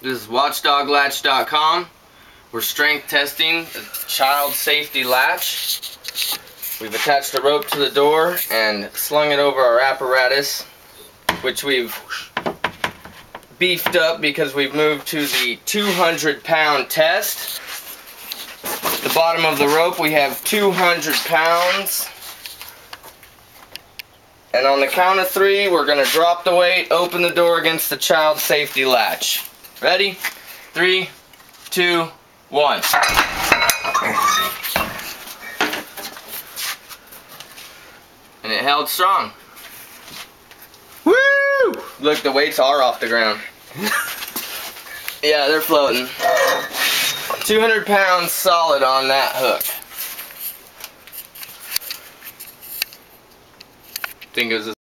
This is watchdoglatch.com. We're strength testing the child safety latch. We've attached a rope to the door and slung it over our apparatus, which we've beefed up because we've moved to the 200-pound test. The bottom of the rope we have 200 pounds. And on the count of 3, we're going to drop the weight, open the door against the child safety latch. Ready? 3, 2, 1. And it held strong. Woo! Look, the weights are off the ground. Yeah, they're floating. 200 pounds solid on that hook. Think it was